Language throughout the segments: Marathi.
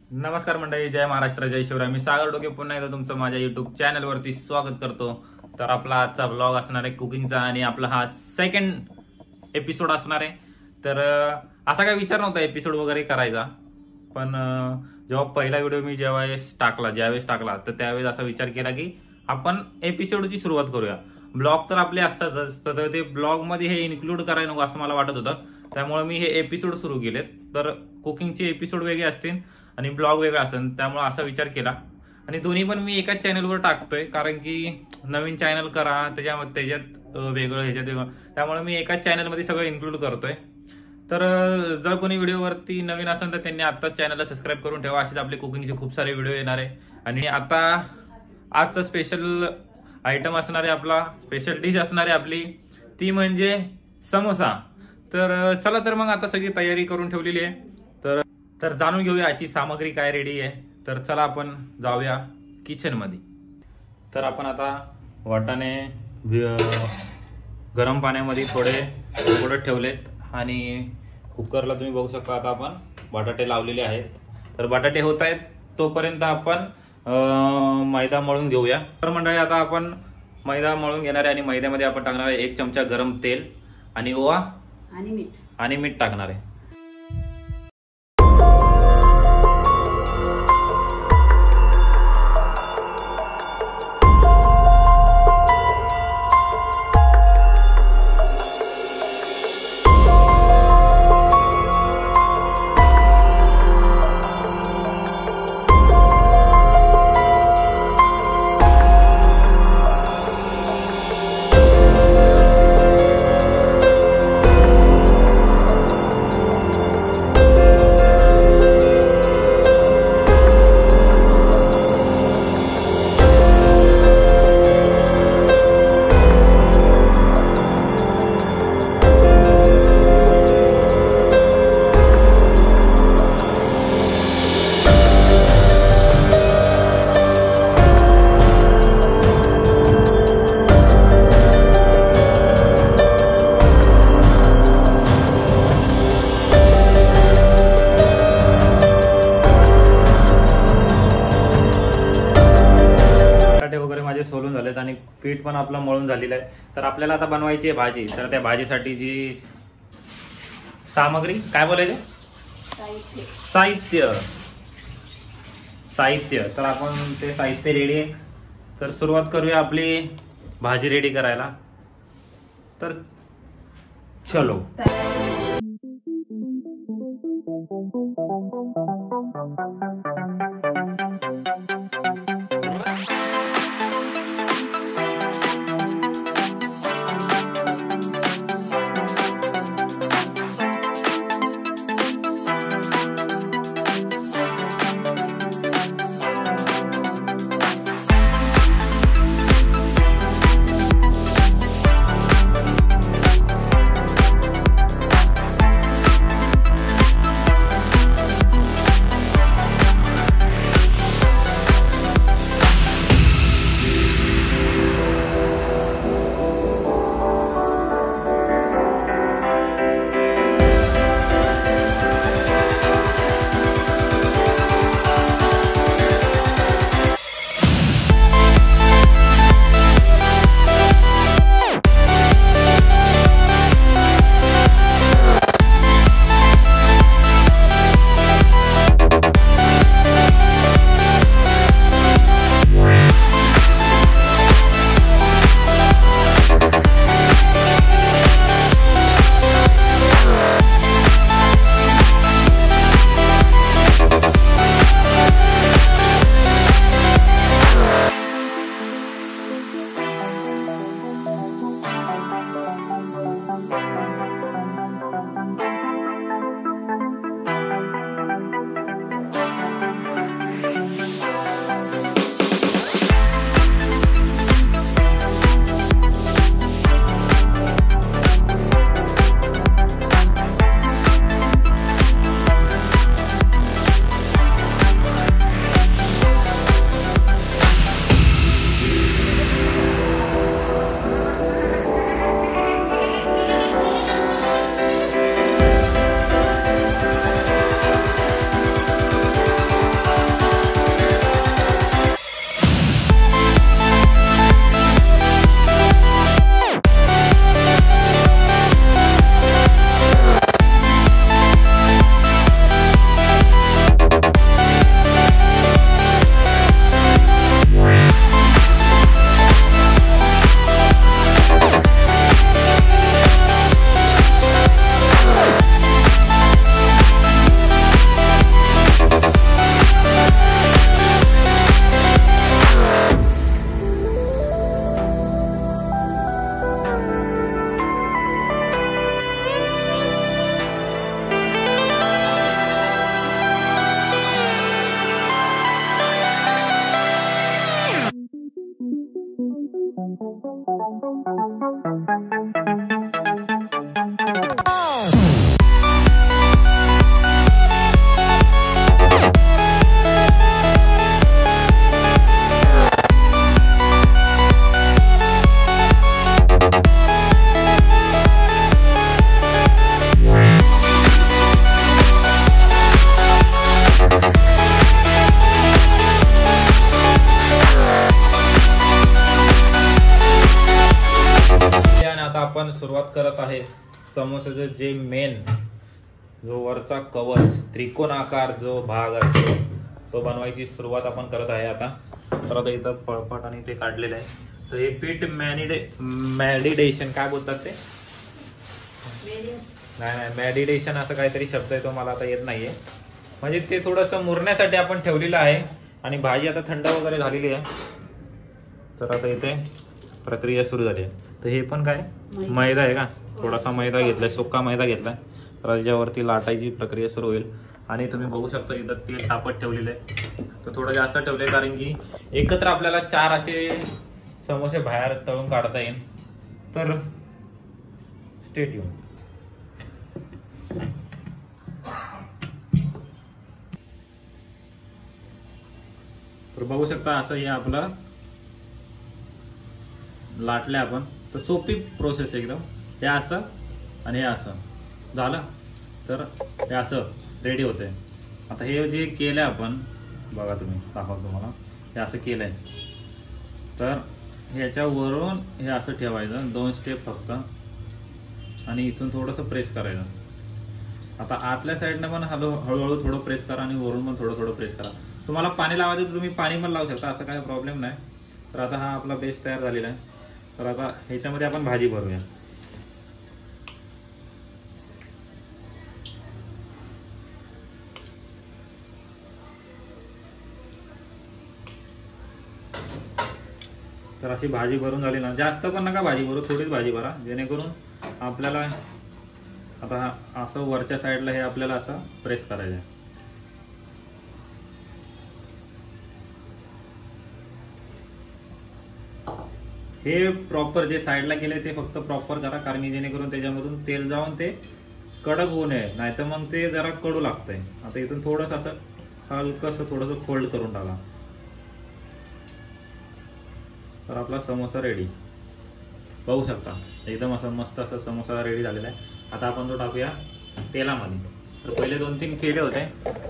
नमस्कार मंडळी, जय महाराष्ट्र, जय शिवराय. मी सागर डोके पुन्हा एकदा तुमचं माझ्या युट्यूब चॅनलवरती स्वागत करतो. तर आपला आजचा ब्लॉग असणार आहे कुकिंगचा आणि आपला हा सेकंड एपिसोड असणार आहे. तर असा काही विचार नव्हता एपिसोड वगैरे करायचा, पण जेव्हा पहिला व्हिडिओ मी ज्यावेळेस टाकला तर त्यावेळेस असा विचार केला की आपण एपिसोडची सुरुवात करूया. ब्लॉग तर आपले असतातच, तर ते ब्लॉग मध्ये हे इन्क्लूड करायला नको असं मला वाटत होतं. त्यामुळे मी हे एपिसोड सुरू केलेत. तर कुकिंगचे एपिसोड वेगळे असतील आणि ब्लॉग वेगळा असेल, त्यामुळे असा विचार केला. आणि दोन्ही पण मी एकाच चॅनलवर टाकतोय, कारण की नवीन चॅनल करा त्याच्यात वेगळं ह्याच्यात वेगळं, त्यामुळे मी एकाच चॅनलमध्ये सगळं इन्क्लूड करतोय. तर जर कोणी व्हिडिओवरती नवीन असेल तर त्यांनी आत्ताच चॅनलला सबस्क्राईब करून ठेवा. असेच आपले कुकिंगचे खूप सारे व्हिडिओ येणार आहे. आणि आता आजचा स्पेशल आयटम असणार आहे, आपला स्पेशल डिश असणार आहे आपली, ती म्हणजे समोसा. तर चला, तर मग आता सगळी तयारी करून ठेवलेली आहे. तर जाणून घेऊया आजची सामग्री काय रेडी आहे. तर चला आपण जाऊया किचन मध्ये. तर आपण आता वाटाणे गरम पाण्यामध्ये थोडे उकडत ठेवलेत आणि कुकरला तुम्ही बघू शकता आता आपण बटाटे लावलेले आहेत. तर बटाटे होत आहेत तोपर्यंत आपण मैदा मळून घेऊया. तर मंडळी आता आपण मैदा मळून घेणार आहे आणि मैद्यामध्ये आपण टाकणार आहे 1 चमचा गरम तेल आणि ओवा आणि मीठ टाकणार आहे. सोलून झालेत आणि पीठ पण आपलं मळून झालेलं आहे. तर आपल्याला आता बनवायची आहे भाजी. तर त्या भाजीसाठी जी सामग्री काय बोलायचे, साहित्य तर आपण ते साहित्य रेडी आहे. तर सुरुवात करूया आपली भाजी रेडी करायला. तर चलो. आता आपण सुरुवात करत आहे समोसाचं जे मेन जो वरचा कवच त्रिकोणाकार जो भाग असतो तो बनवायची सुरुवात आपण करत आहे आता. तर आता इथं पळपट आणि ते काढलेलं आहे. तर हे पीठ मॅडिडेशन काय बोलतात ते, नाही मॅडिडेशन असं काहीतरी शब्द आहे तो मला आता येत नाहीये. म्हणजे ते थोडंसं मुरण्यासाठी आपण ठेवलेलं आहे आणि भाजी आता थंड वगैरे झालेली आहे. तर आता इथे प्रक्रिया सुरू झाली आहे. तर हे पण काय मैदा आहे का, थोडासा मैदा घेतलाय, सुका मैदा घेतलाय. तर त्याच्यावरती लाटायची प्रक्रिया सुरू होईल. आणि तुम्ही बघू शकता इथं तेल तापत ठेवलेलं आहे. तर थोडं जास्त ठेवलंय कारण की एकत्र आपल्याला 4 असे समोसे बाहेर तळून काढता येईल. तर स्टे ट्यून. तर बघू शकता असं हे आपलं लाटलंय आपण. तर सोपी प्रोसेस एकदम. हे असं आणि हे असं झालं तर हे असं रेडी होतंय. आता हे जे केलंय आपण बघा, तुम्ही दाखवा तुम्हाला, हे असं केलंय. तर ह्याच्यावरून हे असं ठेवायचं 2 स्टेप फक्त आणि इथून थोडंसं प्रेस करायचं. आता आतल्या साईडनं पण हळूहळू थोडं प्रेस करा आणि वरून पण थोडं प्रेस करा. तुम्हाला पाणी लावायचं तर तुम्ही पाणी पण लावू शकता, असं काही प्रॉब्लेम नाही. तर आता हा आपला बेस तयार झालेला आहे. तर आता ह्याच्यामध्ये आपण भाजी भरूया. तर अशी भाजी भरून झाली ना, जास्त पण नका भाजी भरू, थोडीच भाजी भरा, जेणेकरून आपल्याला आता असं वरच्या साईडला हे आपल्याला असं प्रेस करायचं आहे. हे प्रॉपर जे साईडला केले ते फक्त प्रॉपर करा, कारण की जेणेकरून त्याच्यामधून तेल जाऊन ते कडक होऊ नये, नाहीतर मग ते जरा कडू लागतंय. आता इथून थोडंसं असं हलकंसं थोडंसं फोल्ड करून टाका. तर आपला समोसा रेडी बघू शकता, एकदम असा मस्त असा समोसा रेडी झालेला आहे. आता आपण तो टाकूया तेलामध्ये. तर पहिले 2-3 केले होते,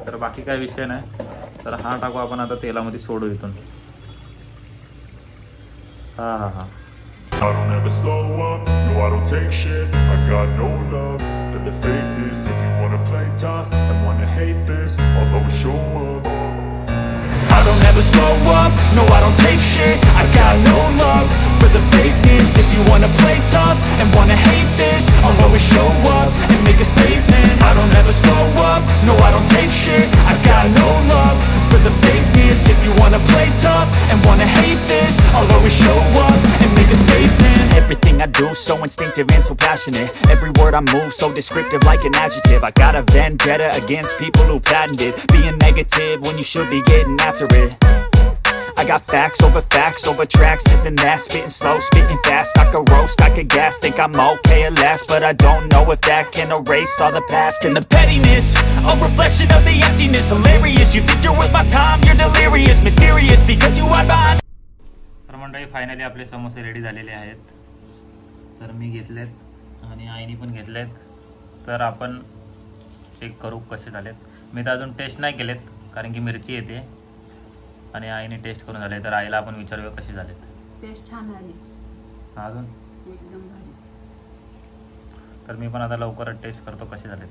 तर बाकी काय विषय नाही. तर हा टाकू आपण आता तेलामध्ये सोडू इथून. हा I don't ever slow up, no I don't take shit. I got no love for the fakeness. If you wanna play tough and wanna hate this, I'll always show up. I don't ever slow up, no I don't take shit. I got no love for the fakeness. If you wanna play tough and wanna hate this, I'll always show up and make a statement. I don't ever slow up, no I don't take shit. I got no love for the fakeness. If you wanna play tough and wanna hate this, I'll always show up and make a statement. Everything I do so instinctive and so passionate. Every word I move so descriptive like an adjective. I got a vendetta against people who patented being negative when you should be getting after it. I got facts over tracks, this and that. Spitting slow, spitting fast. I could roast, I could gas. Think I'm okay at last, but I don't know if that can erase all the past. And the pettiness, a reflection of the emptiness. Hilarious, you think you're worth my time, you're delirious. Mysterious, because you hide behind. तर मंडळी फायनली आपले समोसे रेडी झालेले आहेत. तर मी घेतलेत आणि आईने पण घेतलेत. तर आपण चेक करू कसे झालेत. मी तर अजून टेस्ट नाही केलेत कारण की मिरची येते आणि आईने टेस्ट करून झाले. तर आईला आपण विचारूया कसे झालेत. टेस्ट छान आली, अजून एकदम भारी. तर मी पण आता लवकरच टेस्ट करतो कसे झालेत.